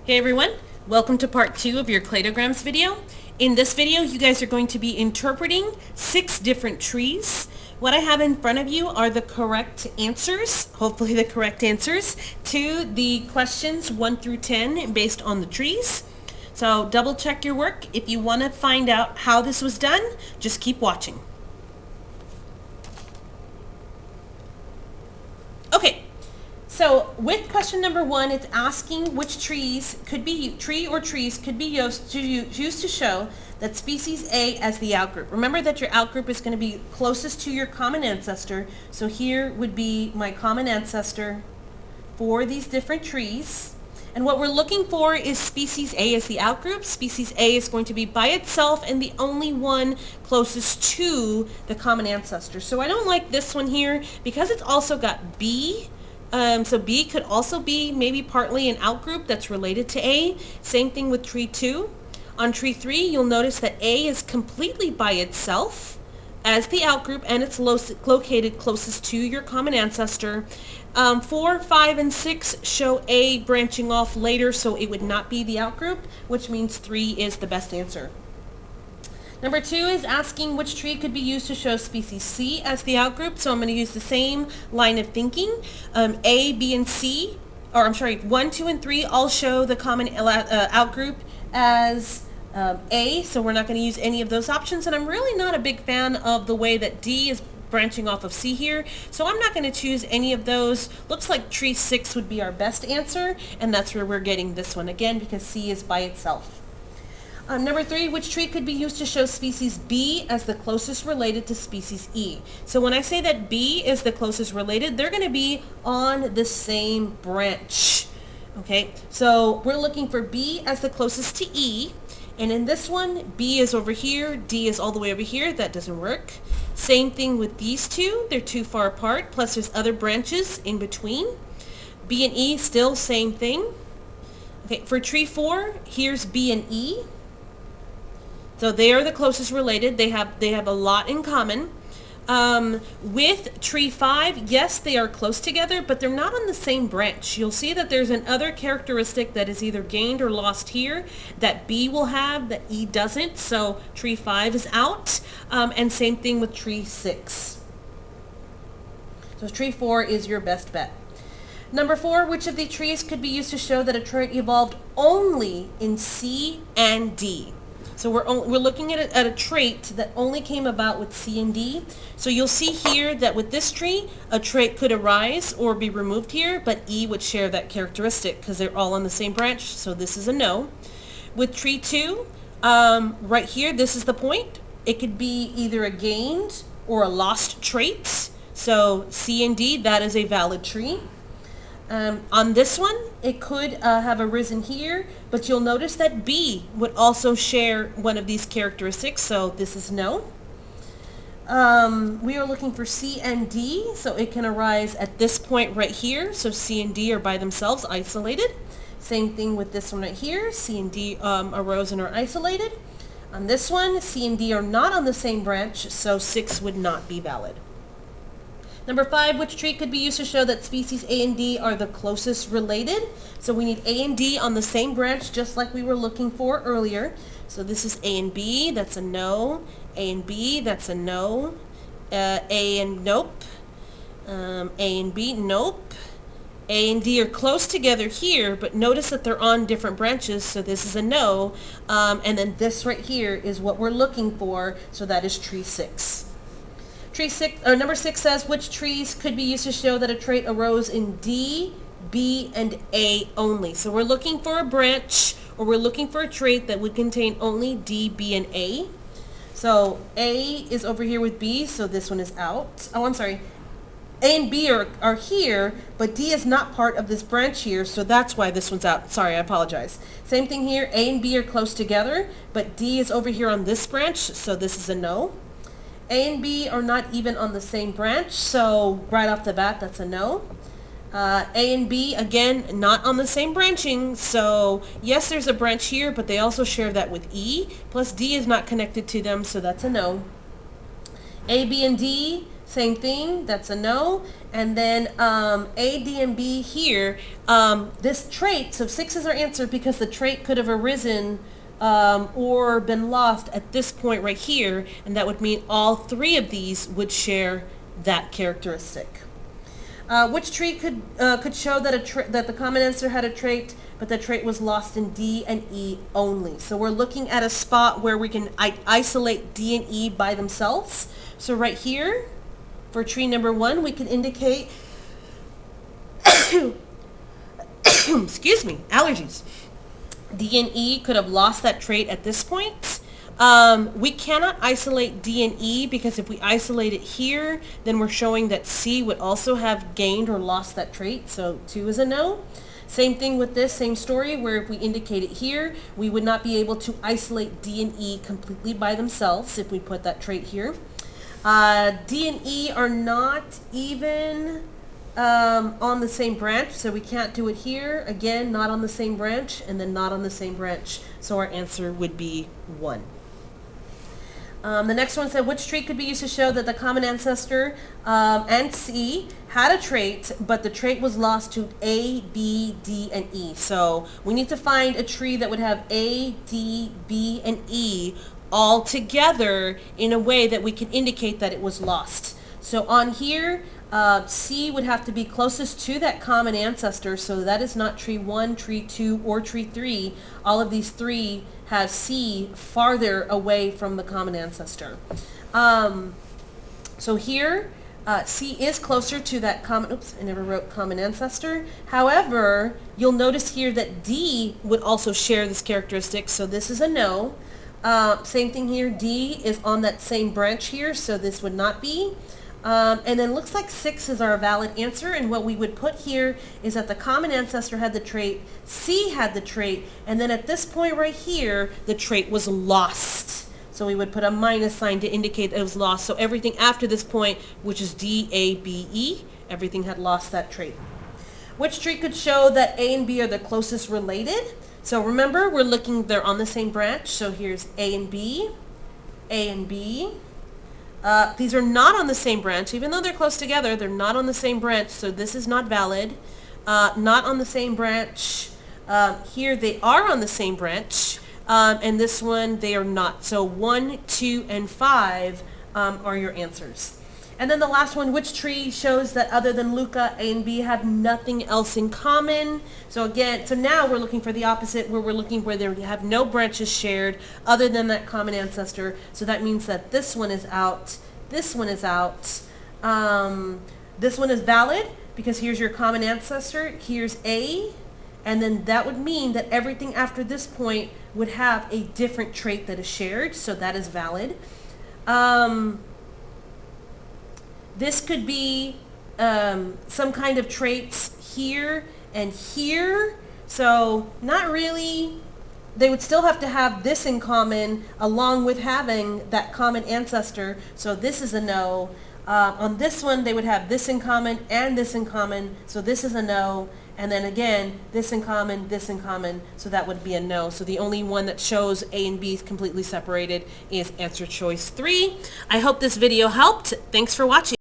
Hey everyone, welcome to part 2 of your Cladograms video. In this video, you guys are going to be interpreting 6 different trees. What I have in front of you are the correct answers, hopefully the correct answers, to the questions 1 through 10 based on the trees. So double check your work. If you want to find out how this was done, just keep watching. Okay. So with question number 1, it's asking which trees could be used to show that species A as the outgroup. Remember that your outgroup is going to be closest to your common ancestor. So here would be my common ancestor for these different trees. And what we're looking for is species A as the outgroup. Species A is going to be by itself and the only one closest to the common ancestor. So I don't like this one here because it's also got B. So B could also be maybe partly an outgroup that's related to A. Same thing with tree 2. On tree 3, you'll notice that A is completely by itself as the outgroup and it's located closest to your common ancestor. 4, 5, and 6 show A branching off later, so it would not be the outgroup, which means 3 is the best answer. Number 2 is asking which tree could be used to show species C as the outgroup. So I'm going to use the same line of thinking. A, B, and C, 1, 2, and 3 all show the common outgroup as A. So we're not going to use any of those options. And I'm really not a big fan of the way that D is branching off of C here. So I'm not going to choose any of those. Looks like tree 6 would be our best answer. And that's where we're getting this one again because C is by itself. Number 3, which tree could be used to show species B as the closest related to species E? So when I say that B is the closest related, they're going to be on the same branch. Okay, so we're looking for B as the closest to E. And in this one, B is over here, D is all the way over here. That doesn't work. Same thing with these two. They're too far apart. Plus there's other branches in between. B and E, still same thing. Okay, for tree 4, here's B and E. So they are the closest related. They have a lot in common. With tree 5, yes, they are close together, but they're not on the same branch. You'll see that there's another characteristic that is either gained or lost here that B will have that E doesn't. So tree 5 is out. And same thing with tree 6. So tree 4 is your best bet. Number 4, which of the trees could be used to show that a trait evolved only in C and D? So we're looking at a trait that only came about with C and D. So you'll see here that with this tree, a trait could arise or be removed here, but E would share that characteristic because they're all on the same branch. So this is a no. With tree 2, right here, this is the point. It could be either a gained or a lost trait. So C and D, that is a valid tree. On this one, it could have arisen here, but you'll notice that B would also share one of these characteristics, so this is no. We are looking for C and D, so it can arise at this point right here, so C and D are by themselves isolated. Same thing with this one right here, C and D arose and are isolated. On this one, C and D are not on the same branch, so 6 would not be valid. Number 5, which tree could be used to show that species A and D are the closest related? So we need A and D on the same branch, just like we were looking for earlier. So this is A and B, that's a no. A and B, that's a no. A and nope. A and B, nope. A and D are close together here, but notice that they're on different branches, so this is a no. And then this right here is what we're looking for, so that is tree 6. Number 6 says, which trees could be used to show that a trait arose in D, B, and A only? So we're looking for a branch, or we're looking for a trait that would contain only D, B, and A. So A is over here with B, so this one is out. Oh, I'm sorry. A and B are here, but D is not part of this branch here, so that's why this one's out. Sorry, I apologize. Same thing here. A and B are close together, but D is over here on this branch, so this is a no. A and B are not even on the same branch, so right off the bat, that's a no. A and B, again, not on the same branching, so yes, there's a branch here, but they also share that with E, plus D is not connected to them, so that's a no. A, B, and D, same thing, that's a no. And then A, D, and B here, this trait, so 6 is our answer because the trait could have arisen or been lost at this point right here, and that would mean all 3 of these would share that characteristic. Which tree could show that that the common ancestor had a trait, but the trait was lost in D and E only? So we're looking at a spot where we can isolate D and E by themselves. So right here, for tree number 1, we can indicate, excuse me, allergies. D and E could have lost that trait at this point. We cannot isolate D and E because if we isolate it here, then we're showing that C would also have gained or lost that trait. So 2 is a no. Same thing with this, same story, where if we indicate it here, we would not be able to isolate D and E completely by themselves if we put that trait here. D and E are not even on the same branch, so we can't do it here. Again, not on the same branch, and then not on the same branch. So our answer would be 1. The next one said, which trait could be used to show that the common ancestor and C had a trait, but the trait was lost to A, B, D, and E. So we need to find a tree that would have A, D, B, and E all together in a way that we can indicate that it was lost. So on here, C would have to be closest to that common ancestor, so that is not tree 1, tree 2, or tree 3. All of these 3 have C farther away from the common ancestor. So here, C is closer to that common, oops, I never wrote common ancestor. However, you'll notice here that D would also share this characteristic, so this is a no. Same thing here, D is on that same branch here, so this would not be. And then looks like 6 is our valid answer, and what we would put here is that the common ancestor had the trait, C had the trait, and then at this point right here, the trait was lost. So we would put a minus sign to indicate that it was lost. So everything after this point, which is D, A, B, E, everything had lost that trait. Which trait could show that A and B are the closest related? So remember, we're looking, they're on the same branch, so here's A and B, A and B. These are not on the same branch. Even though they're close together, they're not on the same branch, so this is not valid. Not on the same branch. Here they are on the same branch, and this one they are not. So 1, 2, and 5 are your answers. And then the last one, which tree shows that other than Luca, A and B have nothing else in common? So again, so now we're looking for the opposite, where we're looking where they have no branches shared other than that common ancestor. So that means that this one is out, this one is out. This one is valid because here's your common ancestor, here's A, and then that would mean that everything after this point would have a different trait that is shared, so that is valid. This could be some kind of traits here and here. So not really. They would still have to have this in common along with having that common ancestor. So this is a no. On this one, they would have this in common and this in common. So this is a no. And then again, this in common, this in common. So that would be a no. So the only one that shows A and B is completely separated is answer choice 3. I hope this video helped. Thanks for watching.